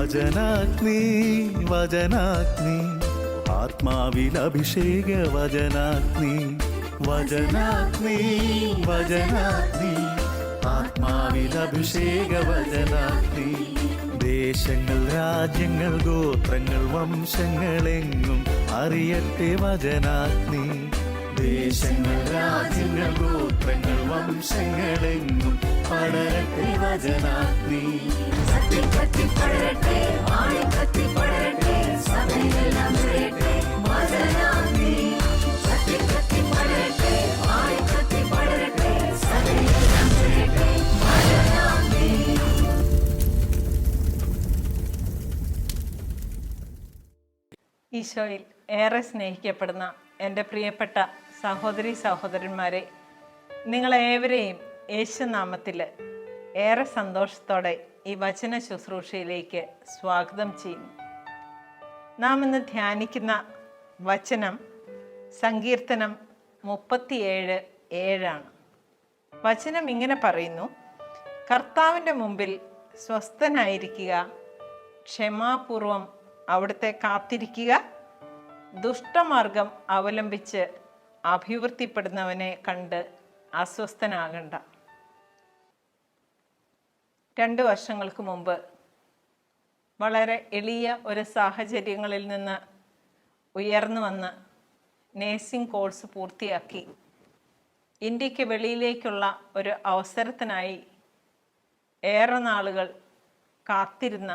വചനാഗ്നി വചനാഗ്നി ആത്മാവിൽ അഭിഷേക വചനാഗ്നി വചനാഗ്നി വചനാഗ്നി ആത്മാവിൽ അഭിഷേക വചനാഗ്നി ദേശങ്ങൾ രാജ്യങ്ങൾ ഗോത്രങ്ങൾ വംശങ്ങളെങ്ങും അറിയട്ടെ വചനാഗ്നി ദേശങ്ങൾ രാജ്യങ്ങൾ ഗോത്രങ്ങൾ വംശങ്ങളെങ്ങും പടരട്ടെ വചനാഗ്നി ഈശോയിൽ ഏറെ സ്നേഹിക്കപ്പെടുന്ന എൻ്റെ പ്രിയപ്പെട്ട സഹോദരി സഹോദരന്മാരെ, നിങ്ങളേവരെയും യേശുനാമത്തിൽ ഏറെ സന്തോഷത്തോടെ ഈ വചന ശുശ്രൂഷയിലേക്ക് സ്വാഗതം ചെയ്യുന്നു. നാം ഇന്ന് ധ്യാനിക്കുന്ന വചനം സങ്കീർത്തനം 37:7 വചനം ഇങ്ങനെ പറയുന്നു: കർത്താവിൻ്റെ മുമ്പിൽ സ്വസ്ഥനായിരിക്കുക, ക്ഷമാപൂർവം അവിടുത്തെ കാത്തിരിക്കുക, ദുഷ്ടമാർഗം അവലംബിച്ച് അഭിവൃദ്ധിപ്പെടുന്നവനെ കണ്ട് അസ്വസ്ഥനാകണ്ട. 2 വർഷങ്ങൾക്ക് മുമ്പ് വളരെ എളിയ ഒരു സാഹചര്യങ്ങളിൽ നിന്ന് ഉയർന്നു വന്ന് നേഴ്സിംഗ് കോഴ്സ് പൂർത്തിയാക്കി ഇന്ത്യക്ക് വെളിയിലേക്കുള്ള ഒരു അവസരത്തിനായി ഏറെ നാളുകൾ കാത്തിരുന്ന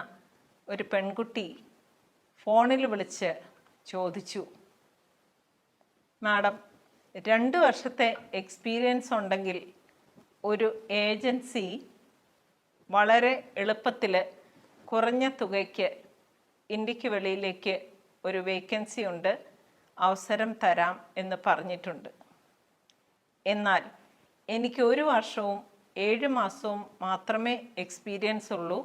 ഒരു പെൺകുട്ടി ഫോണിൽ വിളിച്ച് ചോദിച്ചു, മാഡം 2 വർഷത്തെ എക്സ്പീരിയൻസ് ഉണ്ടെങ്കിൽ ഒരു ഏജൻസി വളരെ എളുപ്പത്തിൽ കുറഞ്ഞ തുകയ്ക്ക് ഇന്ത്യക്ക് വെളിയിലേക്ക് ഒരു വേക്കൻസി ഉണ്ട്, അവസരം തരാം എന്ന് പറഞ്ഞിട്ടുണ്ട്. എന്നാൽ എനിക്ക് 1 വർഷവും 7 മാസവും മാത്രമേ എക്സ്പീരിയൻസ് ഉള്ളൂ.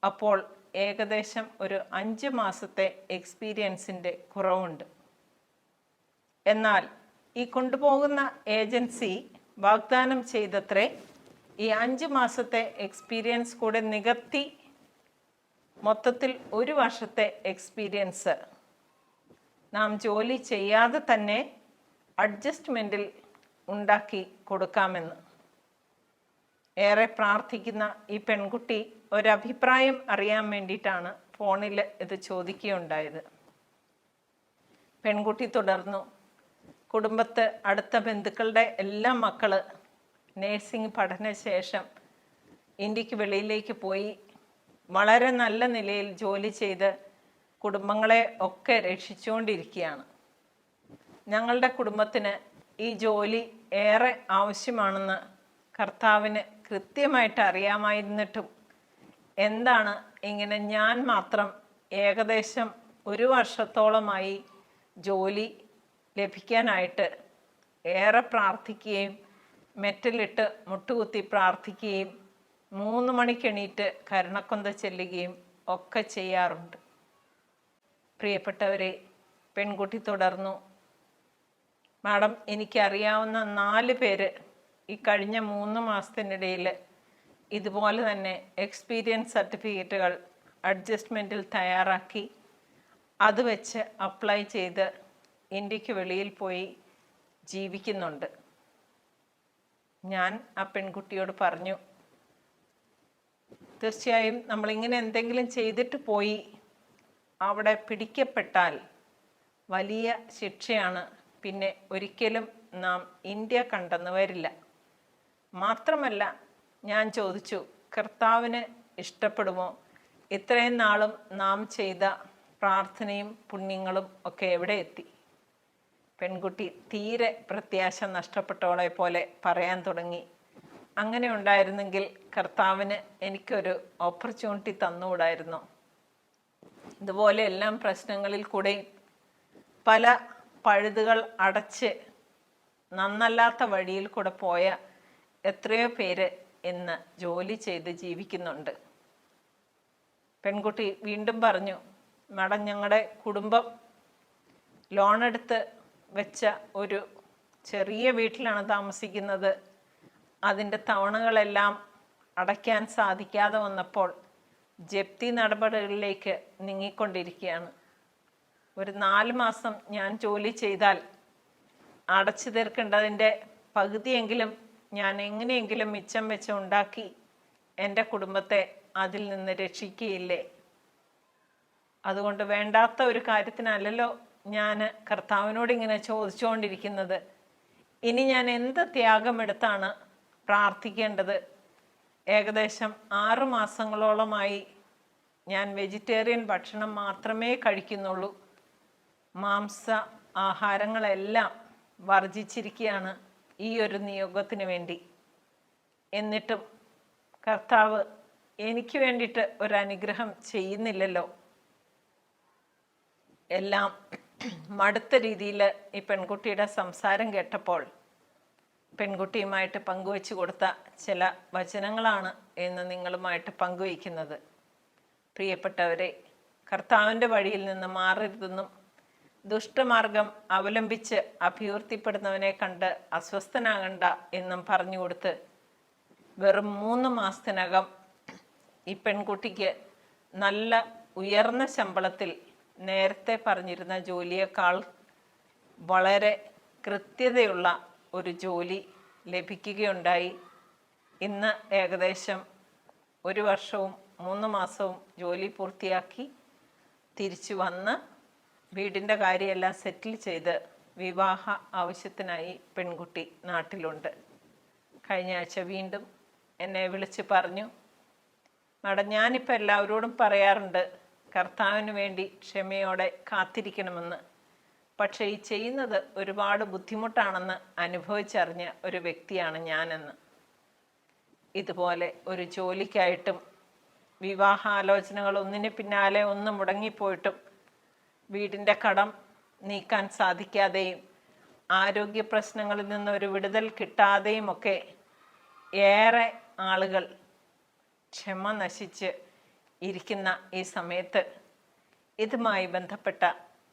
അപ്പോൾ ഏകദേശം ഒരു 5 മാസത്തെ എക്സ്പീരിയൻസിൻ്റെ കുറവുണ്ട്. എന്നാൽ ഈ കൊണ്ടുപോകുന്ന ഏജൻസി വാഗ്ദാനം ചെയ്തത്രേ ഈ 5 മാസത്തെ എക്സ്പീരിയൻസ് കൂടെ നികത്തി മൊത്തത്തിൽ 1 വർഷത്തെ എക്സ്പീരിയൻസ് നാം ജോലി ചെയ്യാതെ തന്നെ അഡ്ജസ്റ്റ്മെൻറ്റിൽ ഉണ്ടാക്കി കൊടുക്കാമെന്ന്. ഏറെ പ്രാർത്ഥിക്കുന്ന ഈ പെൺകുട്ടി ഒരഭിപ്രായം അറിയാൻ വേണ്ടിയിട്ടാണ് ഫോണിൽ ഇത് ചോദിക്കുകയുണ്ടായത്. പെൺകുട്ടി തുടർന്നു, കുടുംബത്ത് അടുത്ത ബന്ധുക്കളുടെ എല്ലാ മക്കൾ നേഴ്സിംഗ് പഠനശേഷം ഇന്ത്യക്ക് വെളിയിലേക്ക് പോയി വളരെ നല്ല നിലയിൽ ജോലി ചെയ്ത് കുടുംബങ്ങളെ ഒക്കെ രക്ഷിച്ചുകൊണ്ടിരിക്കുകയാണ്. ഞങ്ങളുടെ കുടുംബത്തിന് ഈ ജോലി ഏറെ ആവശ്യമാണെന്ന് കർത്താവിന് കൃത്യമായിട്ട് അറിയാമായിരുന്നിട്ടും എന്താണ് ഇങ്ങനെ ഞാൻ മാത്രം ഏകദേശം 1 വർഷത്തോളമായി ജോലി ലഭിക്കാനായിട്ട് ഏറെ പ്രാർത്ഥിക്കുകയും മെറ്റലിട്ട് മുട്ടുകുത്തി പ്രാർത്ഥിക്കുകയും 3 മണിക്കെണീറ്റ് കരുണക്കൊന്ത ചെല്ലുകയും ഒക്കെ ചെയ്യാറുണ്ട്. പ്രിയപ്പെട്ടവരെ, പെൺകുട്ടി തുടർന്നു, മാഡം എനിക്കറിയാവുന്ന 4 പേര് ഈ കഴിഞ്ഞ 3 മാസത്തിനിടയിൽ ഇതുപോലെ തന്നെ എക്സ്പീരിയൻസ് സർട്ടിഫിക്കറ്റുകൾ അഡ്ജസ്റ്റ്മെൻറ്റിൽ തയ്യാറാക്കി അത് വെച്ച് അപ്ലൈ ചെയ്ത് ഇന്ത്യക്ക് വെളിയിൽ പോയി ജീവിക്കുന്നുണ്ട്. ഞാൻ ആ പെൺകുട്ടിയോട് പറഞ്ഞു, തീർച്ചയായും നമ്മളിങ്ങനെ എന്തെങ്കിലും ചെയ്തിട്ട് പോയി അവിടെ പിടിക്കപ്പെട്ടാൽ വലിയ ശിക്ഷയാണ്, പിന്നെ ഒരിക്കലും നാം ഇന്ത്യ കണ്ടെന്ന് വരില്ല. മാത്രമല്ല ഞാൻ ചോദിച്ചു, കർത്താവിന് ഇഷ്ടപ്പെടുമോ? ഇത്രയും നാളും നാം ചെയ്ത പ്രാർത്ഥനയും പുണ്യങ്ങളും ഒക്കെ എവിടെ എത്തി? പെൺകുട്ടി തീരെ പ്രത്യാശ നഷ്ടപ്പെട്ടവളെ പോലെ പറയാൻ തുടങ്ങി, അങ്ങനെ ഉണ്ടായിരുന്നെങ്കിൽ കർത്താവിന് എനിക്കൊരു ഓപ്പർച്യൂണിറ്റി തന്നുകൂടായിരുന്നോ? ഇതുപോലെ എല്ലാം പ്രശ്നങ്ങളിൽ കൂടെയും പല പഴുതുകൾ അടച്ച് നന്നല്ലാത്ത വഴിയിൽ കൂടെ പോയ എത്രയോ പേര് ഇന്ന് ജോലി ചെയ്ത് ജീവിക്കുന്നുണ്ട്. പെൺകുട്ടി വീണ്ടും പറഞ്ഞു, മാഡം ഞങ്ങളുടെ കുടുംബം ലോണെടുത്ത് വെച്ച ഒരു ചെറിയ വീട്ടിലാണ് താമസിക്കുന്നത്. അതിൻ്റെ തവണകളെല്ലാം അടയ്ക്കാൻ സാധിക്കാതെ വന്നപ്പോൾ ജപ്തി നടപടികളിലേക്ക് നീങ്ങിക്കൊണ്ടിരിക്കുകയാണ്. ഒരു 4 മാസം ഞാൻ ജോലി ചെയ്താൽ അടച്ചു തീർക്കേണ്ടതിൻ്റെ പകുതിയെങ്കിലും ഞാൻ എങ്ങനെയെങ്കിലും മിച്ചം വെച്ച് ഉണ്ടാക്കി എൻ്റെ കുടുംബത്തെ അതിൽ നിന്ന് രക്ഷിക്കുകയില്ലേ? അതുകൊണ്ട് വേണ്ടാത്ത ഒരു കാര്യത്തിനല്ലല്ലോ ഞാൻ കർത്താവിനോട് ഇങ്ങനെ ചോദിച്ചുകൊണ്ടിരിക്കുന്നത്. ഇനി ഞാൻ എന്ത് ത്യാഗമെടുത്താണ് പ്രാർത്ഥിക്കേണ്ടത്? ഏകദേശം 6 മാസങ്ങളോളമായി ഞാൻ വെജിറ്റേറിയൻ ഭക്ഷണം മാത്രമേ കഴിക്കുന്നുള്ളൂ. മാംസ ആഹാരങ്ങളെല്ലാം വർജിച്ചിരിക്കുകയാണ് ഈ ഒരു നിയോഗത്തിന് വേണ്ടി. എന്നിട്ടും കർത്താവ് എനിക്ക് വേണ്ടിയിട്ട് ഒരു അനുഗ്രഹം ചെയ്യുന്നില്ലല്ലോ. എല്ലാം മടുത്ത രീതിയിൽ ഈ പെൺകുട്ടിയുടെ സംസാരം കേട്ടപ്പോൾ പെൺകുട്ടിയുമായിട്ട് പങ്കുവെച്ചു കൊടുത്ത ചില വചനങ്ങളാണ് ഇന്ന് നിങ്ങളുമായിട്ട് പങ്കുവയ്ക്കുന്നത്. പ്രിയപ്പെട്ടവരെ, കർത്താവിൻ്റെ വഴിയിൽ നിന്ന് മാറരുതെന്നും ദുഷ്ടമാർഗം അവലംബിച്ച് അഭ്യർത്ഥിപ്പെടുന്നവനെ കണ്ട് അസ്വസ്ഥനാകണ്ട എന്നും പറഞ്ഞുകൊടുത്ത് വെറും 3 മാസത്തിനകം ഈ പെൺകുട്ടിക്ക് നല്ല ഉയർന്ന ശമ്പളത്തിൽ നേരത്തെ പറഞ്ഞിരുന്ന ജോലിയേക്കാൾ വളരെ കൃത്യതയുള്ള ഒരു ജോലി ലഭിക്കുകയുണ്ടായി. ഇന്ന് ഏകദേശം 1 വർഷവും 3 മാസവും ജോലി പൂർത്തിയാക്കി തിരിച്ചു വന്ന് വീടിൻ്റെ കാര്യമെല്ലാം സെറ്റിൽ ചെയ്ത് വിവാഹ ആവശ്യത്തിനായി പെൺകുട്ടി നാട്ടിലുണ്ട്. കഴിഞ്ഞ ആഴ്ച വീണ്ടും എന്നെ വിളിച്ച് പറഞ്ഞു, മാഡം, ഞാനിപ്പോൾ എല്ലാവരോടും പറയാറുണ്ട് കർത്താവിന് വേണ്ടി ക്ഷമയോടെ കാത്തിരിക്കണമെന്ന്. പക്ഷേ ഈ ചെയ്യുന്നത് ഒരുപാട് ബുദ്ധിമുട്ടാണെന്ന് അനുഭവിച്ചറിഞ്ഞ ഒരു വ്യക്തിയാണ് ഞാനെന്ന്. ഇതുപോലെ ഒരു ജോലിക്കായിട്ടും വിവാഹാലോചനകൾ ഒന്നിന് പിന്നാലെ ഒന്ന് മുടങ്ങിപ്പോയിട്ടും വീടിൻ്റെ കടം നീക്കാൻ സാധിക്കാതെയും ആരോഗ്യ പ്രശ്നങ്ങളിൽ നിന്ന് ഒരു വിടുതൽ കിട്ടാതെയും ഒക്കെ ഏറെ ആളുകൾ ക്ഷമ നശിച്ച് ഇരിക്കുന്ന ഈ സമയത്ത് ഇതുമായി ബന്ധപ്പെട്ട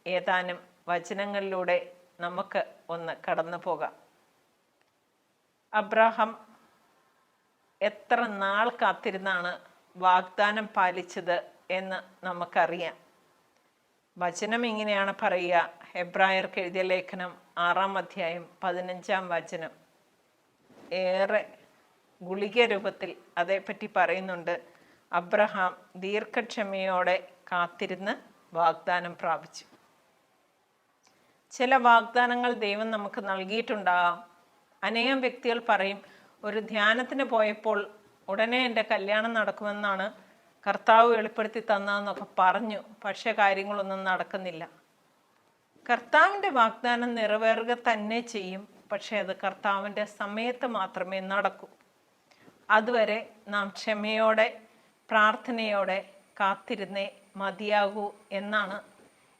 ഏതാനും വചനങ്ങളിലൂടെ നമുക്ക് ഒന്ന് കടന്നു പോകാം. അബ്രഹാം എത്ര നാൾ കാത്തിരുന്നാണ് വാഗ്ദാനം പാലിച്ചത് എന്ന് നമുക്കറിയാം. വചനം ഇങ്ങനെയാണ് പറയുക. ഹെബ്രായർക്ക് എഴുതിയ ലേഖനം 6-ാം അധ്യായം 15-ാം വചനം ഏറെ ഗുളിക രൂപത്തിൽ അതേപ്പറ്റി പറയുന്നുണ്ട്. അബ്രഹാം ദീർഘക്ഷമയോടെ കാത്തിരുന്ന് വാഗ്ദാനം പ്രാപിച്ചു. ചില വാഗ്ദാനങ്ങൾ ദൈവം നമുക്ക് നൽകിയിട്ടുണ്ടാകാം. അനേകം വ്യക്തികൾ പറയും, ഒരു ധ്യാനത്തിന് പോയപ്പോൾ ഉടനെ എൻ്റെ കല്യാണം നടക്കുമെന്നാണ് കർത്താവ് വെളിപ്പെടുത്തി തന്നതെന്നൊക്കെ പറഞ്ഞു. പക്ഷേ കാര്യങ്ങളൊന്നും നടക്കുന്നില്ല. കർത്താവിൻ്റെ വാഗ്ദാനം നിറവേറുക തന്നെ ചെയ്യും. പക്ഷേ അത് കർത്താവിൻ്റെ സമയത്ത് മാത്രമേ നടക്കൂ. അതുവരെ നാം ക്ഷമയോടെ പ്രാർത്ഥനയോടെ കാത്തിരുന്നേ മതിയാകൂ എന്നാണ്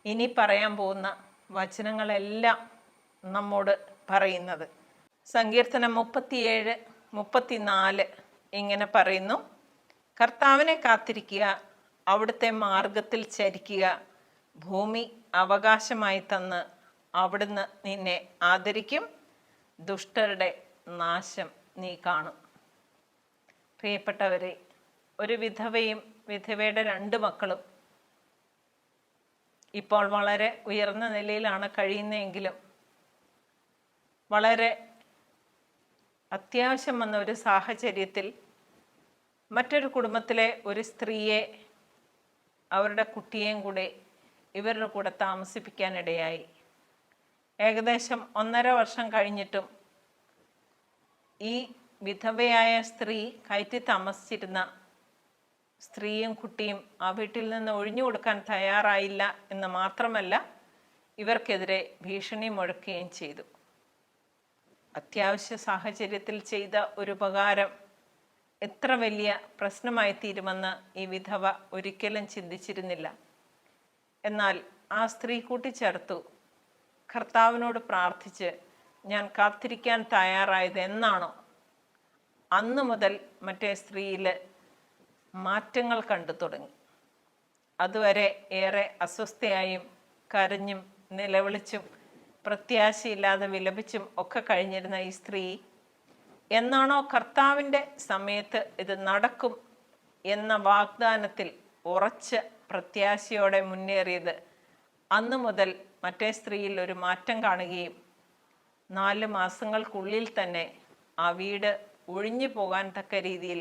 ഇനി പറയാൻ പോകുന്ന വചനങ്ങളെല്ലാം നമ്മോട് പറയുന്നത്. സങ്കീർത്തനം 37-34 ഇങ്ങനെ പറയുന്നു: കർത്താവിനെ കാത്തിരിക്കുക, അവിടുത്തെ മാർഗത്തിൽ ചരിക്കുക. ഭൂമി അവകാശമായി തന്ന് അവിടുന്ന് നിന്നെ ആദരിക്കും. ദുഷ്ടരുടെ നാശം നീ കാണും. പ്രിയപ്പെട്ടവരെ, ഒരു വിധവയും വിധവയുടെ 2 മക്കളും ഇപ്പോൾ വളരെ ഉയർന്ന നിലയിലാണ് കഴിയുന്നതെങ്കിലും വളരെ അത്യാവശ്യം വന്ന ഒരു സാഹചര്യത്തിൽ മറ്റൊരു കുടുംബത്തിലെ ഒരു സ്ത്രീയെ അവരുടെ കുട്ടിയെയും കൂടെ ഇവരുടെ കൂടെ താമസിപ്പിക്കാനിടയായി. ഏകദേശം 1.5 വർഷം കഴിഞ്ഞിട്ടും ഈ വിധവയായ സ്ത്രീ കയറ്റി താമസിച്ചിരുന്ന സ്ത്രീയും കുട്ടിയും ആ വീട്ടിൽ നിന്ന് ഒഴിഞ്ഞു കൊടുക്കാൻ തയ്യാറായില്ല എന്ന് മാത്രമല്ല, ഇവർക്കെതിരെ ഭീഷണി മുഴക്കുകയും ചെയ്തു. അത്യാവശ്യ സാഹചര്യത്തിൽ ചെയ്ത ഒരു ഉപകാരം എത്ര വലിയ പ്രശ്നമായി തീരുമെന്ന് ഈ വിധവ ഒരിക്കലും ചിന്തിച്ചിരുന്നില്ല. എന്നാൽ ആ സ്ത്രീ കൂട്ടിച്ചേർത്തു, കർത്താവിനോട് പ്രാർത്ഥിച്ച് ഞാൻ കാത്തിരിക്കാൻ തയ്യാറായത് എന്നാണോ അന്നു മുതൽ മറ്റേ സ്ത്രീയിൽ മാറ്റങ്ങൾ കണ്ടു തുടങ്ങി. അതുവരെ ഏറെ അസ്വസ്ഥയായും കരഞ്ഞും നിലവിളിച്ചും പ്രത്യാശയില്ലാതെ വിലപിച്ചും ഒക്കെ കഴിഞ്ഞിരുന്ന ഈ സ്ത്രീ എന്നാണോ കർത്താവിൻ്റെ സമയത്ത് ഇത് നടക്കും എന്ന വാഗ്ദാനത്തിൽ ഉറച്ച് പ്രത്യാശയോടെ മുന്നേറിയത് അന്നു മുതൽ മറ്റേ സ്ത്രീയിൽ ഒരു മാറ്റം കാണുകയും 4 മാസങ്ങൾക്കുള്ളിൽ തന്നെ ആ വീട് ഒഴിഞ്ഞു പോകാൻ തക്ക രീതിയിൽ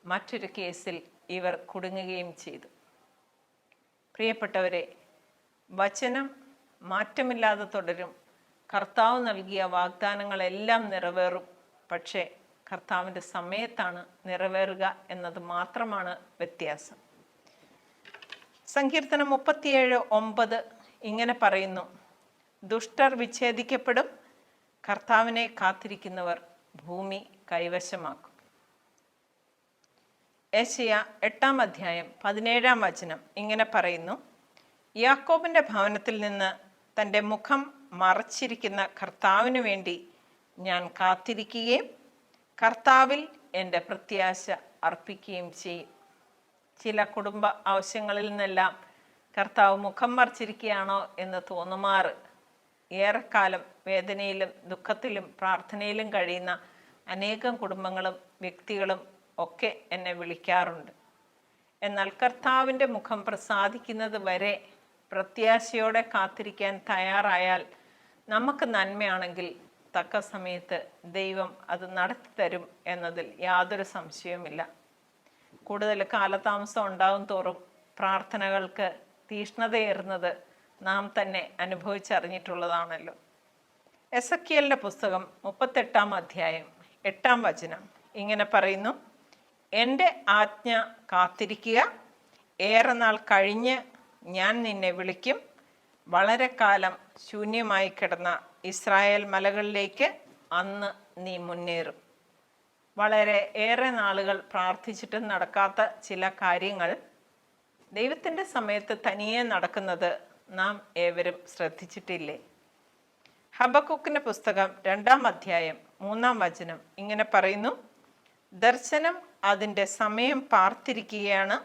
മറ്റൊരു കേസിൽ ഇവർ കുടുങ്ങുകയും ചെയ്തു. പ്രിയപ്പെട്ടവരെ, വചനം മാറ്റമില്ലാതെ തുടരും. കർത്താവ് നൽകിയ വാഗ്ദാനങ്ങളെല്ലാം നിറവേറും. പക്ഷേ കർത്താവിൻ്റെ സമയത്താണ് നിറവേറുക എന്നത് മാത്രമാണ് വ്യത്യാസം. സങ്കീർത്തനം 37:9 ഇങ്ങനെ പറയുന്നു: ദുഷ്ടർ വിച്ഛേദിക്കപ്പെടും, കർത്താവിനെ കാത്തിരിക്കുന്നവർ ഭൂമി കൈവശമാക്കും. യെശയ്യാ 8:17 ഇങ്ങനെ പറയുന്നു: യാക്കോബിൻ്റെ ഭവനത്തിൽ നിന്ന് തൻ്റെ മുഖം മറച്ചിരിക്കുന്ന കർത്താവിനു വേണ്ടി ഞാൻ കാത്തിരിക്കുകയും കർത്താവിൽ എൻ്റെ പ്രത്യാശ അർപ്പിക്കുകയും ചെയ്യും. ചില കുടുംബ ആവശ്യങ്ങളിൽ നിന്നെല്ലാം കർത്താവ് മുഖം മറച്ചിരിക്കുകയാണോ എന്ന് തോന്നുമാറ് ഏറെക്കാലം വേദനയിലും ദുഃഖത്തിലും പ്രാർത്ഥനയിലും കഴിയുന്ന അനേകം കുടുംബങ്ങളും വ്യക്തികളും ഒക്കെ എന്നെ വിളിക്കാറുണ്ട്. എന്നാൽ കർത്താവിൻ്റെ മുഖം പ്രസാദിക്കുന്നത് വരെ പ്രത്യാശയോടെ കാത്തിരിക്കാൻ തയ്യാറായാൽ നമുക്ക് നന്മയാണെങ്കിൽ തക്ക സമയത്ത് ദൈവം അത് നടത്തി തരും എന്നതിൽ യാതൊരു സംശയവുമില്ല. കൂടുതൽ കാലതാമസം ഉണ്ടാകും തോറും പ്രാർത്ഥനകൾക്ക് തീഷ്ണതയേറുന്നത് നാം തന്നെ അനുഭവിച്ചറിഞ്ഞിട്ടുള്ളതാണല്ലോ. എസെക്കിയേലിൻ്റെ പുസ്തകം 38:8 ഇങ്ങനെ പറയുന്നു: എൻ്റെ ആജ്ഞ കാത്തിരിക്കുക, ഏറെ നാൾ കഴിഞ്ഞ് ഞാൻ നിന്നെ വിളിക്കും. വളരെ കാലം ശൂന്യമായി കിടന്ന ഇസ്രായേൽ മലകളിലേക്ക് അന്ന് നീ മുന്നേറും. വളരെ ഏറെ നാളുകൾ പ്രാർത്ഥിച്ചിട്ടും നടക്കാത്ത ചില കാര്യങ്ങൾ ദൈവത്തിൻ്റെ സമയത്ത് തനിയെ നടക്കുന്നത് നാം ഏവരും ശ്രദ്ധിച്ചിട്ടില്ലേ? ഹബക്കൂക്കിൻ്റെ പുസ്തകം 2:3 ഇങ്ങനെ പറയുന്നു: ദർശനം അതിൻ്റെ സമയം പാർത്തിരിക്കുകയാണ്,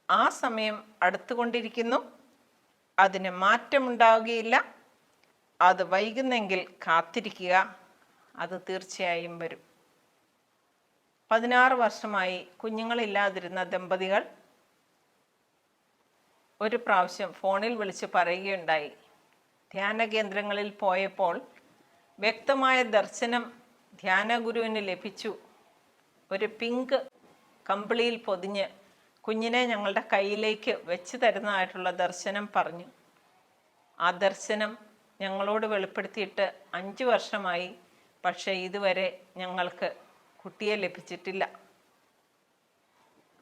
ആ സമയം അടുത്തുകൊണ്ടിരിക്കുന്നു, അതിന് മാറ്റമുണ്ടാവുകയില്ല. അത് വൈകുന്നെങ്കിൽ കാത്തിരിക്കുക, അത് തീർച്ചയായും വരും. 16 വർഷമായി കുഞ്ഞുങ്ങളില്ലാതിരുന്ന ദമ്പതികൾ ഒരു പ്രാവശ്യം ഫോണിൽ വിളിച്ച് പറയുകയുണ്ടായി, ധ്യാന കേന്ദ്രങ്ങളിൽ പോയപ്പോൾ വ്യക്തമായ ദർശനം ധ്യാനഗുരുവിന് ലഭിച്ചു. ഒരു പിങ്ക് കമ്പിളിയിൽ പൊതിഞ്ഞ് കുഞ്ഞിനെ ഞങ്ങളുടെ കയ്യിലേക്ക് വെച്ച് തരുന്നതായിട്ടുള്ള ദർശനം പറഞ്ഞു. ആ ദർശനം ഞങ്ങളോട് വെളിപ്പെടുത്തിയിട്ട് 5 വർഷമായി. പക്ഷേ ഇതുവരെ ഞങ്ങൾക്ക് കുട്ടിയെ ലഭിച്ചിട്ടില്ല.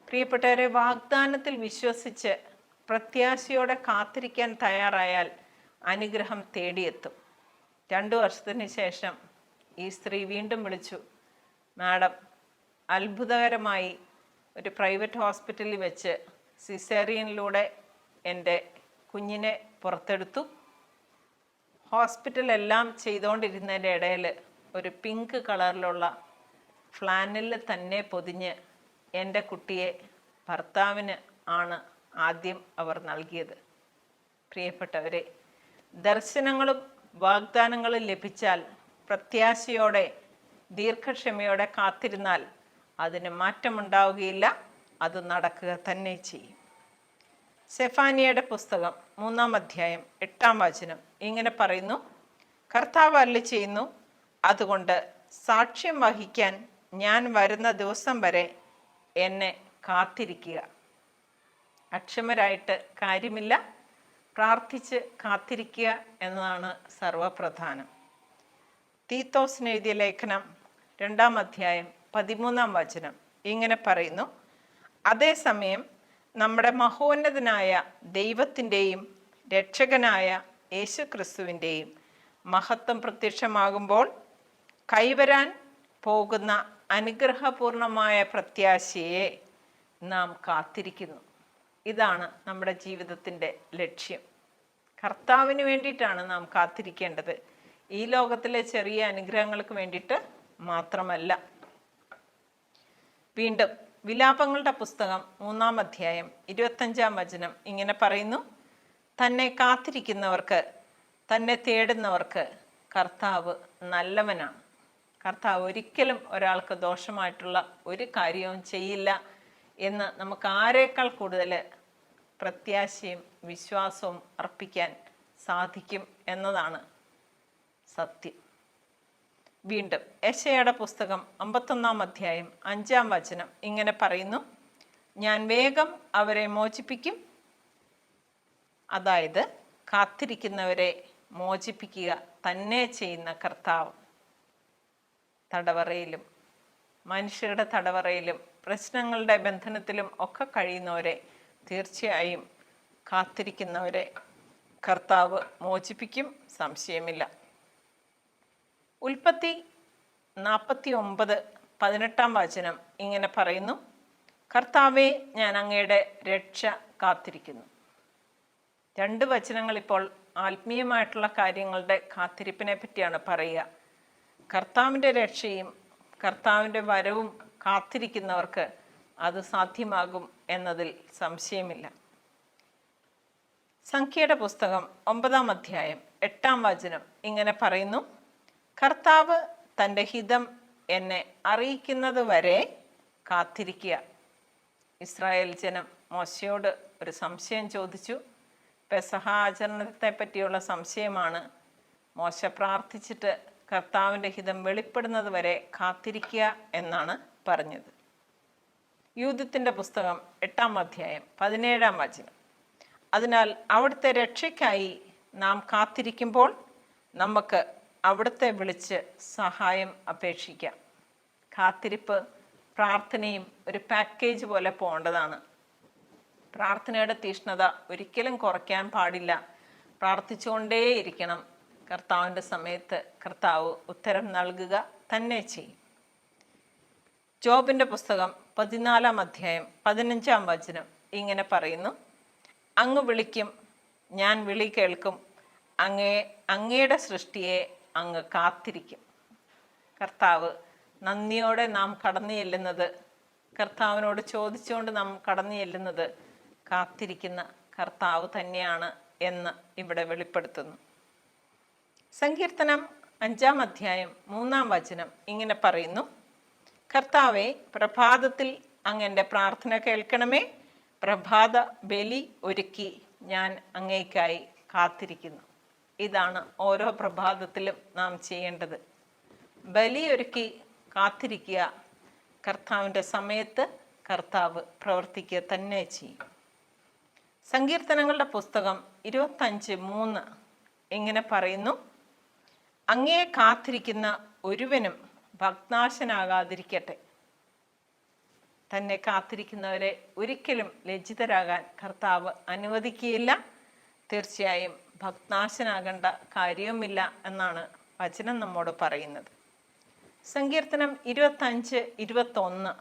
പ്രിയപ്പെട്ടവരെ, വാഗ്ദാനത്തിൽ വിശ്വസിച്ച് പ്രത്യാശയോടെ കാത്തിരിക്കാൻ തയ്യാറായാൽ അനുഗ്രഹം തേടിയെത്തും. 2 വർഷത്തിന് ശേഷം ഈ സ്ത്രീ വീണ്ടും വിളിച്ചു: മാഡം, അത്ഭുതകരമായി ഒരു പ്രൈവറ്റ് ഹോസ്പിറ്റലിൽ വെച്ച് സിസേറിയനിലൂടെ എൻ്റെ കുഞ്ഞിനെ പുറത്തെടുത്തു. ഹോസ്പിറ്റലെല്ലാം ചെയ്തുകൊണ്ടിരുന്നതിൻ്റെ ഇടയിൽ ഒരു പിങ്ക് കളറിലുള്ള ഫ്ലാനിൽ തന്നെ പൊതിഞ്ഞ് എൻ്റെ കുട്ടിയെ ഭർത്താവിന് ആണ് ആദ്യം അവർ നൽകിയത്. പ്രിയപ്പെട്ടവരെ, ദർശനങ്ങളും വാഗ്ദാനങ്ങളും ലഭിച്ചാൽ പ്രത്യാശയോടെ ദീർഘക്ഷമയോടെ കാത്തിരുന്നാൽ അതിന് മാറ്റമുണ്ടാവുകയില്ല, അത് നടക്കുക തന്നെ ചെയ്യും. സെഫാനിയയുടെ പുസ്തകം 3:8 ഇങ്ങനെ പറയുന്നു: കർത്താവ് അരുളിച്ചെയ്യുന്നു, അതുകൊണ്ട് സാക്ഷ്യം വഹിക്കാൻ ഞാൻ വരുന്ന ദിവസം വരെ എന്നെ കാത്തിരിക്കുക. അക്ഷമരായിട്ട് കാര്യമില്ല, പ്രാർത്ഥിച്ച് കാത്തിരിക്കുക എന്നതാണ് സർവപ്രധാനം. തീത്തോസിന് എഴുതിയ ലേഖനം 2:13 ഇങ്ങനെ പറയുന്നു: അതേസമയം നമ്മുടെ മഹോന്നതനായ ദൈവത്തിൻ്റെയും രക്ഷകനായ യേശുക്രിസ്തുവിൻ്റെയും മഹത്വം പ്രത്യക്ഷമാകുമ്പോൾ കൈവരാൻ പോകുന്ന അനുഗ്രഹപൂർണമായ പ്രത്യാശയെ നാം കാത്തിരിക്കുന്നു. ഇതാണ് നമ്മുടെ ജീവിതത്തിൻ്റെ ലക്ഷ്യം. കർത്താവിന് വേണ്ടിയിട്ടാണ് നാം കാത്തിരിക്കേണ്ടത്, ഈ ലോകത്തിലെ ചെറിയ അനുഗ്രഹങ്ങൾക്ക് വേണ്ടിയിട്ട് മാത്രമല്ല. വീണ്ടും വിലാപങ്ങളുടെ പുസ്തകം 3:25 ഇങ്ങനെ പറയുന്നു: തന്നെ കാത്തിരിക്കുന്നവർക്ക്, തന്നെ തേടുന്നവർക്ക് കർത്താവ് നല്ലവനാണ്. കർത്താവ് ഒരിക്കലും ഒരാൾക്ക് ദോഷമായിട്ടുള്ള ഒരു കാര്യവും ചെയ്യില്ല എന്ന് നമുക്ക് ആരേക്കാൾ കൂടുതൽ പ്രത്യാശയും വിശ്വാസവും അർപ്പിക്കാൻ സാധിക്കും എന്നതാണ് സത്യം. വീണ്ടും യെശയ്യായുടെ പുസ്തകം 51 അധ്യായം 5 വചനം ഇങ്ങനെ പറയുന്നു, ഞാൻ വേഗം അവരെ മോചിപ്പിക്കും. അതായത് കാത്തിരിക്കുന്നവരെ മോചിപ്പിക്കുക തന്നെ ചെയ്യുന്ന കർത്താവ്. തടവറയിലും മനുഷ്യരുടെ തടവറയിലും പ്രശ്നങ്ങളുടെ ബന്ധനത്തിലും ഒക്കെ കഴിയുന്നവരെ തീർച്ചയായും കാത്തിരിക്കുന്നവരെ കർത്താവ് മോചിപ്പിക്കും, സംശയമില്ല. ഉൽപ്പത്തി 49:18 വചനം ഇങ്ങനെ പറയുന്നു, കർത്താവെ ഞാൻ അങ്ങയുടെ രക്ഷ കാത്തിരിക്കുന്നു. 2 വചനങ്ങൾ ഇപ്പോൾ ആത്മീയമായിട്ടുള്ള കാര്യങ്ങളുടെ കാത്തിരിപ്പിനെ പറ്റിയാണ് പറയുക. കർത്താവിൻ്റെ രക്ഷയും കർത്താവിൻ്റെ വരവും കാത്തിരിക്കുന്നവർക്ക് അത് സാധ്യമാകും എന്നതിൽ സംശയമില്ല. സംഖ്യയുടെ പുസ്തകം 9 അധ്യായം 8 വചനം ഇങ്ങനെ പറയുന്നു, കർത്താവ് തൻ്റെ ഹിതം എന്നെ അറിയിക്കുന്നത് വരെ കാത്തിരിക്കുക. ഇസ്രായേൽ ജനം മോശയോട് ഒരു സംശയം ചോദിച്ചു. പെസഹ ആചരണത്തെ പറ്റിയുള്ള സംശയമാണ്. മോശ പ്രാർത്ഥിച്ചിട്ട് കർത്താവിൻ്റെ ഹിതം വെളിപ്പെടുന്നത് വരെ കാത്തിരിക്കുക എന്നാണ് പറഞ്ഞത്. യൂദത്തിൻ്റെ പുസ്തകം 8 അധ്യായം 17 വചനം, അതിനാൽ അവിടുത്തെ രക്ഷയ്ക്കായി നാം കാത്തിരിക്കുമ്പോൾ നമുക്ക് അവിടുത്തെ വിളിച്ച് സഹായം അപേക്ഷിക്കാം. കാത്തിരിപ്പ് പ്രാർത്ഥനയും ഒരു പാക്കേജ് പോലെ പോകേണ്ടതാണ്. പ്രാർത്ഥനയുടെ തീഷ്ണത ഒരിക്കലും കുറയ്ക്കാൻ പാടില്ല. പ്രാർത്ഥിച്ചുകൊണ്ടേയിരിക്കണം. കർത്താവിൻ്റെ സമയത്ത് കർത്താവ് ഉത്തരം നൽകുക തന്നെ ചെയ്യും. ജോബിൻ്റെ പുസ്തകം 14 അധ്യായം 15 വചനം ഇങ്ങനെ പറയുന്നു, അങ്ങ് വിളിക്കും, ഞാൻ വിളി കേൾക്കും, അങ്ങയുടെ സൃഷ്ടിയെ അങ്ങ് കാത്തിരിക്കും. കർത്താവ് നന്ദിയോടെ നാം കടന്നു ചെല്ലുന്നത്, കർത്താവിനോട് ചോദിച്ചുകൊണ്ട് നാം കടന്നു ചെല്ലുന്നത് കാത്തിരിക്കുന്ന കർത്താവ് തന്നെയാണ് എന്ന് ഇവിടെ വെളിപ്പെടുത്തുന്നു. സങ്കീർത്തനം 5 അധ്യായം 3 വചനം ഇങ്ങനെ പറയുന്നു, കർത്താവെ പ്രഭാതത്തിൽ അങ്ങൻ്റെ പ്രാർത്ഥന കേൾക്കണമേ, പ്രഭാത ബലി ഒരുക്കി ഞാൻ അങ്ങേക്കായി കാത്തിരിക്കുന്നു. ഇതാണ് ഓരോ പ്രഭാതത്തിലും നാം ചെയ്യേണ്ടത്. ബലി ഒരുക്കി കാത്തിരിക്കുക. കർത്താവിൻ്റെ സമയത്ത് കർത്താവ് പ്രവർത്തിക്കുക തന്നെ ചെയ്യും. സങ്കീർത്തനങ്ങളുടെ പുസ്തകം 25:3 ഇങ്ങനെ പറയുന്നു, അങ്ങയെ കാത്തിരിക്കുന്ന ഒരുവനും ഭഗ്നാശനാകാതിരിക്കട്ടെ. തന്നെ കാത്തിരിക്കുന്നവരെ ഒരിക്കലും ലജ്ജിതരാകാൻ കർത്താവ് അനുവദിക്കുകയില്ല. തീർച്ചയായും ഭഗ്നാശനാകേണ്ട കാര്യവുമില്ല എന്നാണ് വചനം നമ്മോട് പറയുന്നത്. സങ്കീർത്തനം 25:21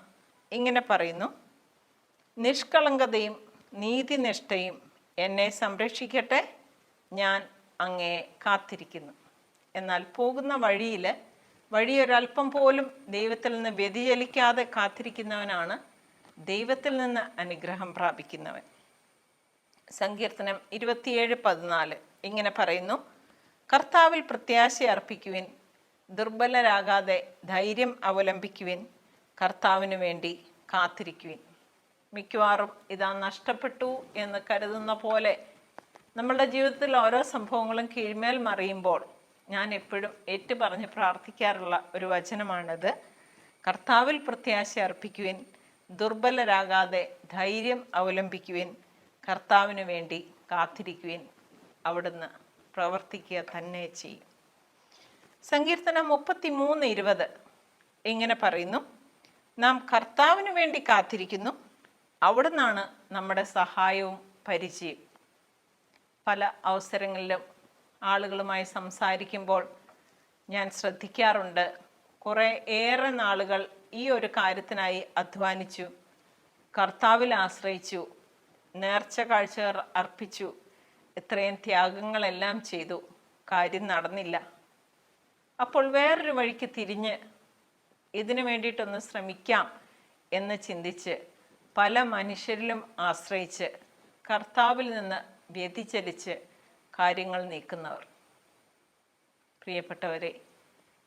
ഇങ്ങനെ പറയുന്നു, നിഷ്കളങ്കതയും നീതിനിഷ്ഠയും എന്നെ സംരക്ഷിക്കട്ടെ, ഞാൻ അങ്ങയെ കാത്തിരിക്കുന്നു. എന്നാൽ പോകുന്ന വഴിയൊരൽപ്പം പോലും ദൈവത്തിൽ നിന്ന് വ്യതിചലിക്കാതെ കാത്തിരിക്കുന്നവനാണ് ദൈവത്തിൽ നിന്ന് അനുഗ്രഹം പ്രാപിക്കുന്നവൻ. സങ്കീർത്തനം 27:14 ഇങ്ങനെ പറയുന്നു, കർത്താവിൽ പ്രത്യാശ അർപ്പിക്കുവിൻ, ദുർബലരാകാതെ ധൈര്യം അവലംബിക്കുവിൻ, കർത്താവിന് വേണ്ടി കാത്തിരിക്കുവിൻ. മിക്കവാറും ഇതാ നഷ്ടപ്പെട്ടു എന്ന് കരുതുന്ന പോലെ നമ്മളുടെ ജീവിതത്തിൽ ഓരോ സംഭവങ്ങളും കീഴ്മേൽ മറിയുമ്പോൾ ഞാൻ എപ്പോഴും ഏറ്റുപറഞ്ഞ് പ്രാർത്ഥിക്കാറുള്ള ഒരു വചനമാണിത്. കർത്താവിൽ പ്രത്യാശ അർപ്പിക്കുവിൻ, ദുർബലരാകാതെ ധൈര്യം അവലംബിക്കുവിൻ, കർത്താവിന് വേണ്ടി കാത്തിരിക്കുവിൻ, അവിടുന്ന് പ്രവർത്തിക്കുക തന്നെ ചെയ്യും. സങ്കീർത്തനം 33:20 ഇങ്ങനെ പറയുന്നു, നാം കർത്താവിന് വേണ്ടി കാത്തിരിക്കുന്നു, അവിടുന്നാണ് നമ്മുടെ സഹായവും പരിചയം. പല അവസരങ്ങളിലും ആളുകളുമായി സംസാരിക്കുമ്പോൾ ഞാൻ ശ്രദ്ധിക്കാറുണ്ട്, ഏറെ നാളുകൾ ഈ ഒരു കാര്യത്തിനായി അധ്വാനിച്ചു, കർത്താവിൽ ആശ്രയിച്ചു, നേർച്ച കാഴ്ചകൾ അർപ്പിച്ചു, ഇത്രയും ത്യാഗങ്ങളെല്ലാം ചെയ്തു, കാര്യം നടന്നില്ല. അപ്പോൾ വേറൊരു വഴിക്ക് തിരിഞ്ഞ് ഇതിനു വേണ്ടിയിട്ടൊന്ന് ശ്രമിക്കാം എന്ന് ചിന്തിച്ച് പല മനുഷ്യരിലും ആശ്രയിച്ച് കർത്താവിൽ നിന്ന് വ്യതിചലിച്ച് കാര്യങ്ങൾ നീക്കുന്നവർ. പ്രിയപ്പെട്ടവരെ,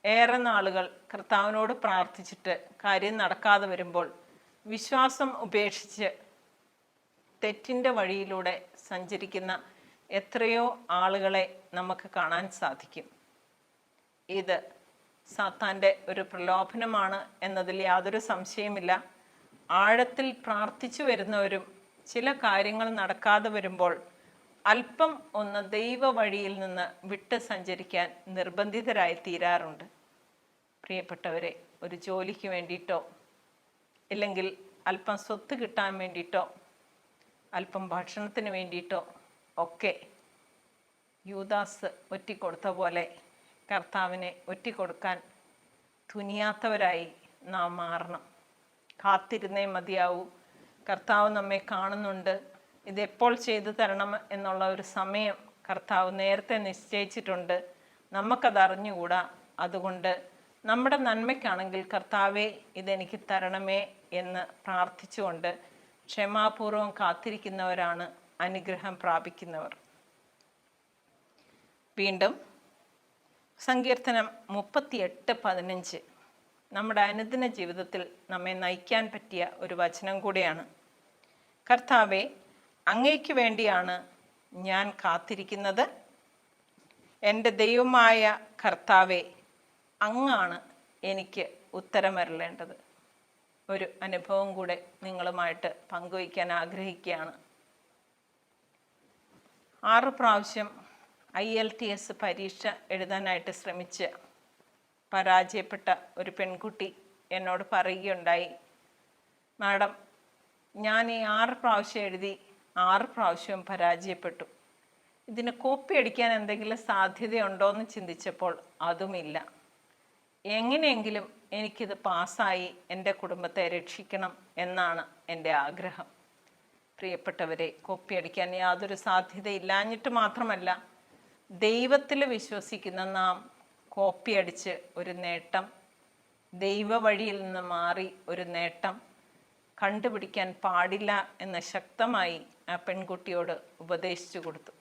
ഏറെ നാളുകൾ കർത്താവിനോട് പ്രാർത്ഥിച്ചിട്ട് കാര്യം നടക്കാതെ വരുമ്പോൾ വിശ്വാസം ഉപേക്ഷിച്ച് തെറ്റിൻ്റെ വഴിയിലൂടെ സഞ്ചരിക്കുന്ന എത്രയോ ആളുകളെ നമുക്ക് കാണാൻ സാധിക്കും. ഇത് സാത്താൻ്റെ ഒരു പ്രലോഭനമാണ് എന്നതിൽ യാതൊരു സംശയമില്ല. ആഴത്തിൽ പ്രാർത്ഥിച്ചു വരുന്നവരും ചില കാര്യങ്ങൾ നടക്കാതെ വരുമ്പോൾ അല്പം ഒന്ന് ദൈവ വഴിയിൽ നിന്ന് വിട്ട് സഞ്ചരിക്കാൻ നിർബന്ധിതരായി തീരാറുണ്ട്. പ്രിയപ്പെട്ടവരെ, ഒരു ജോലിക്ക് വേണ്ടിയിട്ടോ ഇല്ലെങ്കിൽ അല്പം സ്വത്ത് കിട്ടാൻ വേണ്ടിയിട്ടോ അല്പം ഭക്ഷണത്തിന് വേണ്ടിയിട്ടോ ഒക്കെ യൂദാസ് ഒറ്റിക്കൊടുത്ത പോലെ കർത്താവിനെ ഒറ്റിക്കൊടുക്കാൻ തുനിയാത്തവരായി നാം മാറണം. കാത്തിരുന്നേ മതിയാവൂ. കർത്താവ് നമ്മെ കാണുന്നുണ്ട്. ഇതെപ്പോൾ ചെയ്തു തരണം എന്നുള്ള ഒരു സമയം കർത്താവ് നേരത്തെ നിശ്ചയിച്ചിട്ടുണ്ട്. നമുക്കത് അറിഞ്ഞുകൂടാ. അതുകൊണ്ട് നമ്മുടെ നന്മയ്ക്കാണെങ്കിൽ കർത്താവെ ഇതെനിക്ക് തരണമേ എന്ന് പ്രാർത്ഥിച്ചുകൊണ്ട് ക്ഷമാപൂർവം കാത്തിരിക്കുന്നവരാണ് അനുഗ്രഹം പ്രാപിക്കുന്നവർ. വീണ്ടും സങ്കീർത്തനം 38:15 നമ്മുടെ അനുദിന ജീവിതത്തിൽ നമ്മെ നയിക്കാൻ പറ്റിയ ഒരു വചനം കൂടിയാണ്. കർത്താവെ, അങ്ങയ്ക്ക് വേണ്ടിയാണ് ഞാൻ കാത്തിരിക്കുന്നത്. എൻ്റെ ദൈവമായ കർത്താവെ, അങ്ങാണ് എനിക്ക് ഉത്തരമരുളേണ്ടത്. ഒരു അനുഭവം കൂടെ നിങ്ങളുമായിട്ട് പങ്കുവയ്ക്കാൻ ആഗ്രഹിക്കുകയാണ്. 6 പ്രാവശ്യം IELTS പരീക്ഷ എഴുതാനായിട്ട് ശ്രമിച്ച് പരാജയപ്പെട്ട ഒരു പെൺകുട്ടി എന്നോട് പറയുകയുണ്ടായി, മാഡം, ഞാൻ ഈ 6 പ്രാവശ്യം എഴുതി 6 പ്രാവശ്യവും പരാജയപ്പെട്ടു. ഇതിന് കോപ്പി അടിക്കാൻ എന്തെങ്കിലും സാധ്യതയുണ്ടോ എന്ന് ചിന്തിച്ചപ്പോൾ അതുമില്ല. എങ്ങനെയെങ്കിലും എനിക്കിത് പാസ്സായി എൻ്റെ കുടുംബത്തെ രക്ഷിക്കണം എന്നാണ് എൻ്റെ ആഗ്രഹം. പ്രിയപ്പെട്ടവരെ, കോപ്പി അടിക്കാൻ യാതൊരു സാധ്യതയില്ലാഞ്ഞിട്ട് മാത്രമല്ല, ദൈവത്തിൽ വിശ്വസിക്കുന്ന നാം കോപ്പി അടിച്ച് ഒരു നേട്ടം, ദൈവ വഴിയിൽ നിന്ന് മാറി ഒരു നേട്ടം കണ്ടുപിടിക്കാൻ പാടില്ല എന്ന് ശക്തമായി ആ പെൺകുട്ടിയോട് ഉപദേശിച്ചു കൊടുത്തു.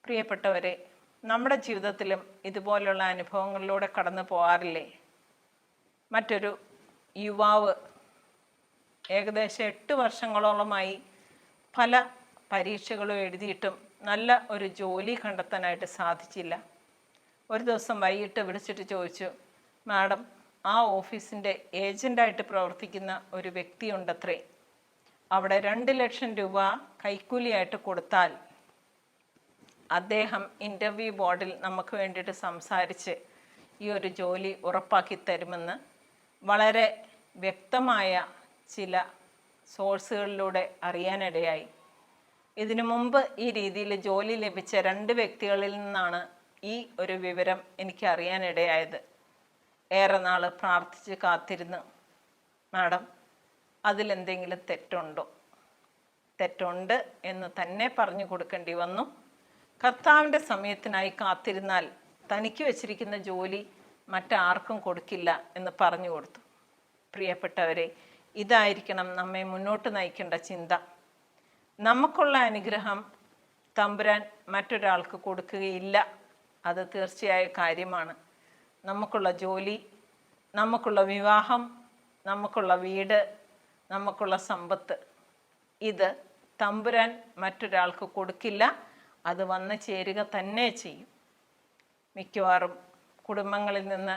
പ്രിയപ്പെട്ടവരെ, നമ്മുടെ ജീവിതത്തിലും ഇതുപോലുള്ള അനുഭവങ്ങളിലൂടെ കടന്നു പോകാറില്ലേ? മറ്റൊരു യുവാവ് ഏകദേശം 8 വർഷങ്ങളോളമായി പല പരീക്ഷകളും എഴുതിയിട്ടും നല്ല ഒരു ജോലി കണ്ടെത്താനായിട്ട് സാധിച്ചില്ല. ഒരു ദിവസം വൈകിട്ട് വിളിച്ചിട്ട് ചോദിച്ചു, മാഡം, ആ ഓഫീസിൻ്റെ ഏജൻ്റായിട്ട് പ്രവർത്തിക്കുന്ന ഒരു വ്യക്തിയുണ്ടത്രേ, അവിടെ 2 ലക്ഷം രൂപ കൈക്കൂലിയായിട്ട് കൊടുത്താൽ അദ്ദേഹം ഇൻ്റർവ്യൂ ബോർഡിൽ നമുക്ക് വേണ്ടിയിട്ട് സംസാരിച്ച് ഈ ഒരു ജോലി ഉറപ്പാക്കി തരുമെന്ന് വളരെ വ്യക്തമായ ചില സോഴ്സുകളിലൂടെ അറിയാനിടയായി. ഇതിനു മുമ്പ് ഈ രീതിയിൽ ജോലി ലഭിച്ച 2 വ്യക്തികളിൽ നിന്നാണ് ഈ ഒരു വിവരം എനിക്ക് അറിയാനിടയായത്. ഏറെ നാൾ പ്രാർത്ഥിച്ച് കാത്തിരുന്നു, മാഡം, അതിലെന്തെങ്കിലും തെറ്റുണ്ടോ? തെറ്റുണ്ട് എന്ന് തന്നെ പറഞ്ഞു കൊടുക്കേണ്ടി വന്നു. കർത്താവിൻ്റെ സമയത്തിനായി കാത്തിരുന്നാൽ തനിക്ക് വച്ചിരിക്കുന്ന ജോലി മറ്റാർക്കും കൊടുക്കില്ല എന്ന് പറഞ്ഞു കൊടുത്തു. പ്രിയപ്പെട്ടവരെ, ഇതായിരിക്കണം നമ്മെ മുന്നോട്ട് നയിക്കേണ്ട ചിന്ത. നമുക്കുള്ള അനുഗ്രഹം തമ്പുരാൻ മറ്റൊരാൾക്ക് കൊടുക്കുകയില്ല, അത് തീർച്ചയായ കാര്യമാണ്. നമുക്കുള്ള ജോലി, നമുക്കുള്ള വിവാഹം, നമുക്കുള്ള വീട്, നമുക്കുള്ള സമ്പത്ത്, ഇത് തമ്പുരാൻ മറ്റൊരാൾക്ക് കൊടുക്കില്ല, അത് വന്നു ചേരുക തന്നെ ചെയ്യും. മിക്കവാറും കുടുംബങ്ങളിൽ നിന്ന്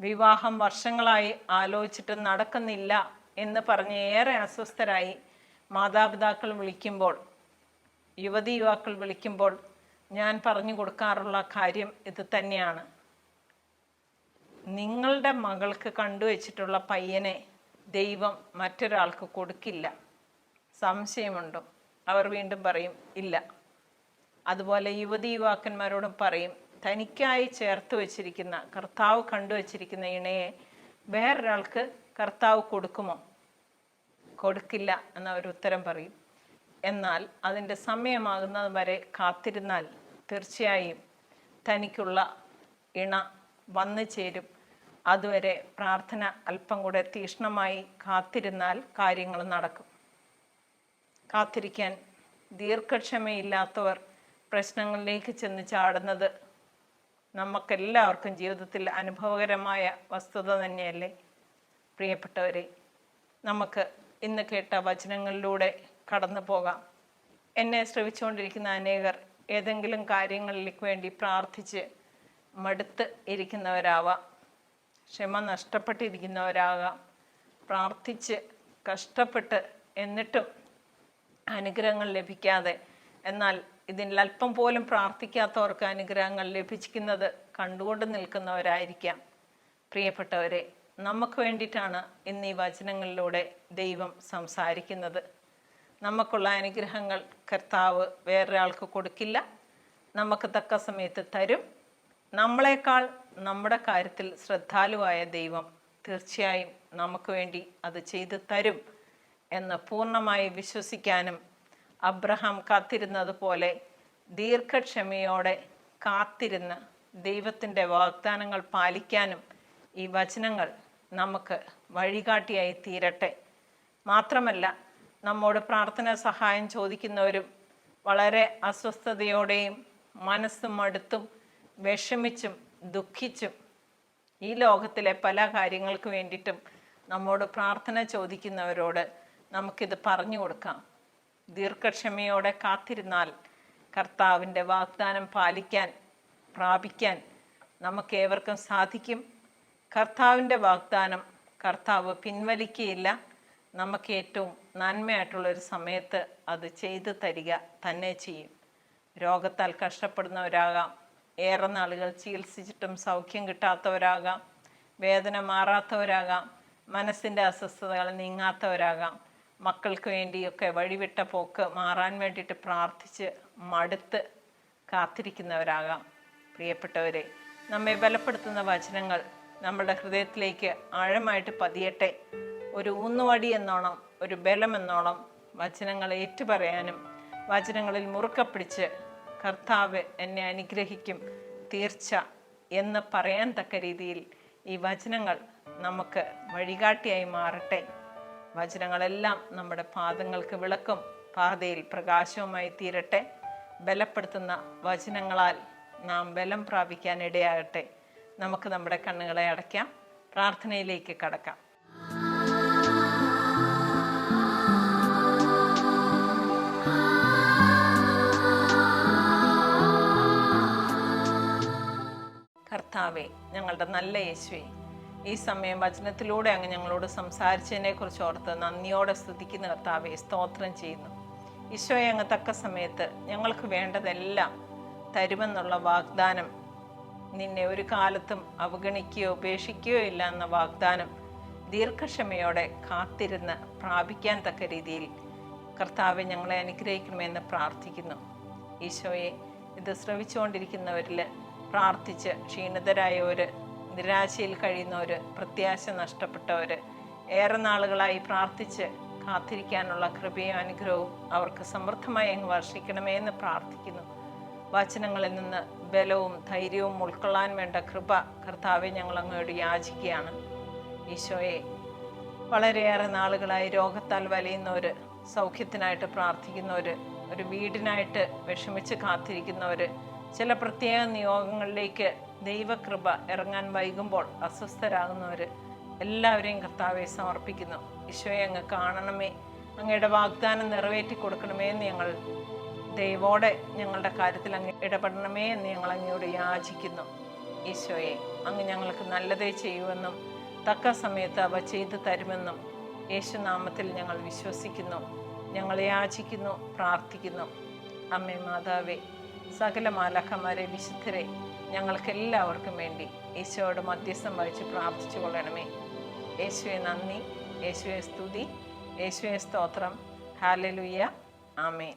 വിവാഹം വർഷങ്ങളായി ആലോചിച്ചിട്ട് നടക്കുന്നില്ല എന്ന് പറഞ്ഞ് ഏറെ അസ്വസ്ഥരായി മാതാപിതാക്കൾ വിളിക്കുമ്പോൾ, യുവതി യുവാക്കൾ വിളിക്കുമ്പോൾ ഞാൻ പറഞ്ഞു കൊടുക്കാറുള്ള കാര്യം ഇത് തന്നെയാണ്. നിങ്ങളുടെ മകൾക്ക് കണ്ടുവച്ചിട്ടുള്ള പയ്യനെ ദൈവം മറ്റൊരാൾക്ക് കൊടുക്കില്ല. സംശയമുണ്ടോ? അവർ വീണ്ടും പറയും ഇല്ല. അതുപോലെ യുവതി യുവാക്കന്മാരോടും പറയും, തനിക്കായി ചേർത്ത് വച്ചിരിക്കുന്ന, കർത്താവ് കണ്ടുവച്ചിരിക്കുന്ന ഇണയെ വേറൊരാൾക്ക് കർത്താവ് കൊടുക്കുമോ? കൊടുക്കില്ല എന്നവർ ഉത്തരം പറയും. എന്നാൽ അതിൻ്റെ സമയമാകുന്നത് വരെ കാത്തിരുന്നാൽ തീർച്ചയായും തനിക്കുള്ള ഇണ വന്നു ചേരും. അതുവരെ പ്രാർത്ഥന അല്പം കൂടെ തീക്ഷ്ണമായി കാത്തിരുന്നാൽ കാര്യങ്ങൾ നടക്കും. കാത്തിരിക്കാൻ ദീർഘക്ഷമയില്ലാത്തവർ പ്രശ്നങ്ങളിലേക്ക് ചെന്ന് ചാടുന്നത് നമുക്കെല്ലാവർക്കും ജീവിതത്തിൽ അനുഭവകരമായ വസ്തുത തന്നെയല്ലേ? പ്രിയപ്പെട്ടവരെ, നമുക്ക് ഇന്ന് കേട്ട വചനങ്ങളിലൂടെ കടന്നു പോകാം. എന്നെ ശ്രവിച്ചുകൊണ്ടിരിക്കുന്ന അനേകർ ഏതെങ്കിലും കാര്യങ്ങളിലേക്ക് വേണ്ടി പ്രാർത്ഥിച്ച് മടുത്ത് ഇരിക്കുന്നവരാവാം, ക്ഷമ നഷ്ടപ്പെട്ടിരിക്കുന്നവരാകാം, പ്രാർത്ഥിച്ച് കഷ്ടപ്പെട്ട് എന്നിട്ടും അനുഗ്രഹങ്ങൾ ലഭിക്കാതെ, എന്നാൽ ഇതിൽ അല്പം പോലും പ്രാർത്ഥിക്കാത്തവർക്ക് അനുഗ്രഹങ്ങൾ ലഭിക്കുന്നത് കണ്ടുകൊണ്ട് നിൽക്കുന്നവരായിരിക്കാം. പ്രിയപ്പെട്ടവരെ, നമുക്ക് വേണ്ടിയിട്ടാണ് ഇന്ന് ഈ വചനങ്ങളിലൂടെ ദൈവം സംസാരിക്കുന്നത്. നമുക്കുള്ള അനുഗ്രഹങ്ങൾ കർത്താവ് വേറൊരാൾക്ക് കൊടുക്കില്ല, നമുക്ക് തക്ക സമയത്ത് തരും. നമ്മളെക്കാൾ നമ്മുടെ കാര്യത്തിൽ ശ്രദ്ധാലുവായ ദൈവം തീർച്ചയായും നമുക്ക് വേണ്ടി അത് ചെയ്തു തരും എന്ന് പൂർണ്ണമായി വിശ്വസിക്കാനും, അബ്രഹാം കാത്തിരുന്നത് പോലെ ദീർഘക്ഷമയോടെ കാത്തിരുന്ന് ദൈവത്തിൻ്റെ വാഗ്ദാനങ്ങൾ പാലിക്കാനും ഈ വചനങ്ങൾ നമുക്ക് വഴികാട്ടിയായി തീരട്ടെ. മാത്രമല്ല, നമ്മോട് പ്രാർത്ഥനാ സഹായം ചോദിക്കുന്നവരും വളരെ അസ്വസ്ഥതയോടെയും മനസ്സ് മടുത്തും വിഷമിച്ചും ദുഃഖിച്ചും ഈ ലോകത്തിലെ പല കാര്യങ്ങൾക്ക് വേണ്ടിയിട്ടും നമ്മോട് പ്രാർത്ഥന ചോദിക്കുന്നവരോട് നമുക്കിത് പറഞ്ഞു കൊടുക്കാം. ദീർഘക്ഷമയോടെ കാത്തിരുന്നാൽ കർത്താവിൻ്റെ വാഗ്ദാനം പാലിക്കാൻ, പ്രാപിക്കാൻ നമുക്കേവർക്കും സാധിക്കും. കർത്താവിൻ്റെ വാഗ്ദാനം കർത്താവ് പിൻവലിക്കുകയില്ല. നമുക്ക് ഏറ്റവും നന്മയായിട്ടുള്ളൊരു സമയത്ത് അത് ചെയ്തു തരിക തന്നെ ചെയ്യും. രോഗത്താൽ കഷ്ടപ്പെടുന്നവരാകാം, ഏറെ നാളുകൾ ചികിത്സിച്ചിട്ടും സൗഖ്യം കിട്ടാത്തവരാകാം, വേദന മാറാത്തവരാകാം, മനസ്സിൻ്റെ അസ്വസ്ഥതകൾ നീങ്ങാത്തവരാകാം, മക്കൾക്ക് വേണ്ടിയൊക്കെ വഴിവിട്ട പോക്ക് മാറാൻ വേണ്ടിയിട്ട് പ്രാർത്ഥിച്ച് മടുത്ത് കാത്തിരിക്കുന്നവരാകാം. പ്രിയപ്പെട്ടവരെ, നമ്മെ ബലപ്പെടുത്തുന്ന വചനങ്ങൾ നമ്മുടെ ഹൃദയത്തിലേക്ക് ആഴമായിട്ട് പതിയട്ടെ. ഒരു ഊന്നുവടി എന്നോണം, ഒരു ബലമെന്നോണം വചനങ്ങൾ ഏറ്റുപറയാനും വചനങ്ങളിൽ മുറുക്ക പിടിച്ച് കർത്താവ് എന്നെ അനുഗ്രഹിക്കും തീർച്ച എന്ന് പറയാൻ തക്ക രീതിയിൽ ഈ വചനങ്ങൾ നമുക്ക് വഴികാട്ടിയായി മാറട്ടെ. വചനങ്ങളെല്ലാം നമ്മുടെ പാദങ്ങൾക്ക് വിളക്കും, പാതയിൽ പ്രകാശവുമായി തീരട്ടെ. ബലപ്പെടുത്തുന്ന വചനങ്ങളാൽ നാം ബലം പ്രാപിക്കാൻ ഇടയാകട്ടെ. നമുക്ക് നമ്മുടെ കണ്ണുകളെ അടയ്ക്കാം, പ്രാർത്ഥനയിലേക്ക് കടക്കാം. കർത്താവേ, ഞങ്ങളുടെ നല്ല യേശുവേ, ഈ സമയം വചനത്തിലൂടെ അങ്ങ് ഞങ്ങളോട് സംസാരിച്ചതിനെ കുറിച്ച് ഓർത്ത് നന്ദിയോടെ സ്തുതിക്കുന്ന കർത്താവേ, സ്തോത്രം ചെയ്യുന്നു. ഈശോയെ, അങ്ങ് തക്ക സമയത്ത് ഞങ്ങൾക്ക് വേണ്ടതെല്ലാം തരുമെന്നുള്ള വാഗ്ദാനം, നിന്നെ ഒരു കാലത്തും അവഗണിക്കുകയോ ഉപേക്ഷിക്കുകയോ ഇല്ല എന്ന വാഗ്ദാനം ദീർഘക്ഷമയോടെ കാത്തിരുന്ന് പ്രാപിക്കാൻ തക്ക രീതിയിൽ കർത്താവെ ഞങ്ങളെ അനുഗ്രഹിക്കണമെന്ന് പ്രാർത്ഥിക്കുന്നു. ഈശോയെ, ഇത് ശ്രവിച്ചുകൊണ്ടിരിക്കുന്നവരിൽ പ്രാർത്ഥിച്ച് ക്ഷീണിതരായവർ, നിരാശയിൽ കഴിയുന്നവർ, പ്രത്യാശ നഷ്ടപ്പെട്ടവർ, ഏറെ നാളുകളായി പ്രാർത്ഥിച്ച് കാത്തിരിക്കാനുള്ള കൃപയും അനുഗ്രഹവും അവർക്ക് സമൃദ്ധമായി അങ്ങ് വർഷിക്കണമേ എന്ന് പ്രാർത്ഥിക്കുന്നു. വചനങ്ങളിൽ നിന്ന് ബലവും ധൈര്യവും ഉൾക്കൊള്ളാൻ വേണ്ട കൃപ കർത്താവെ ഞങ്ങൾ അങ്ങോട്ട് യാചിക്കുകയാണ്. ഈശോയെ, വളരെയേറെ നാളുകളായി രോഗത്താൽ വലയുന്നവർ, സൗഖ്യത്തിനായിട്ട് പ്രാർത്ഥിക്കുന്നവർ, ഒരു വീടിനായിട്ട് വിഷമിച്ച് കാത്തിരിക്കുന്നവർ, ചില പ്രത്യേക നിയോഗങ്ങളിലേക്ക് ദൈവകൃപ ഇറങ്ങാൻ വൈകുമ്പോൾ അസ്വസ്ഥരാകുന്നവർ, എല്ലാവരെയും കർത്താവെ സമർപ്പിക്കുന്നു. ഈശോയെ, അങ്ങ് കാണണമേ, അങ്ങയുടെ വാഗ്ദാനം നിറവേറ്റി കൊടുക്കണമേ എന്ന് ഞങ്ങൾ ദൈവോടെ ഞങ്ങളുടെ കാര്യത്തിൽ അങ്ങ് ഇടപെടണമേ എന്ന് ഞങ്ങൾ അങ്ങയോട് യാചിക്കുന്നു. ഈശോയെ, അങ്ങ് ഞങ്ങൾക്ക് നല്ലതേ ചെയ്യുമെന്നും തക്ക സമയത്ത് അവ ചെയ്തു തരുമെന്നും യേശുനാമത്തിൽ ഞങ്ങൾ വിശ്വസിക്കുന്നു. ഞങ്ങൾ യാചിക്കുന്നു, പ്രാർത്ഥിക്കുന്നു. അമ്മേ മാതാവേ, സകല മാലാഖമാരെ, വിശുദ്ധരെ, ഞങ്ങൾക്കെല്ലാവർക്കും വേണ്ടി ഈശോയോട് മധ്യസ്ഥം വഹിച്ച് പ്രാർത്ഥിച്ചു കൊള്ളണമേ. യേശുവെ നന്ദി, യേശുവെ സ്തുതി, യേശുവെ സ്തോത്രം. ഹല്ലേലൂയ, ആമേൻ.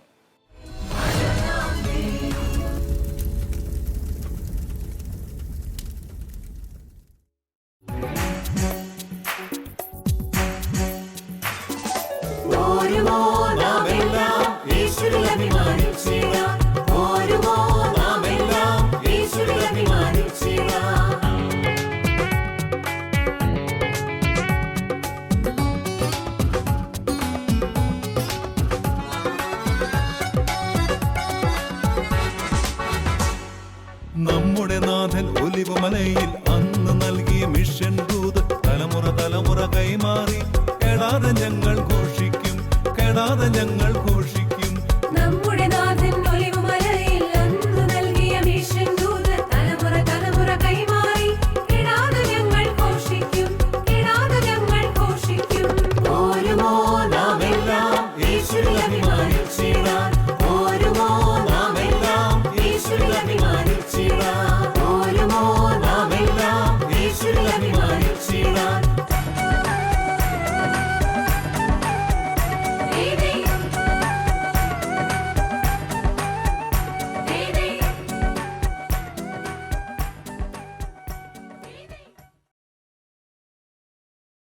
നമ്മുടെ നാഥൻ ഒലിവുമലയിൽ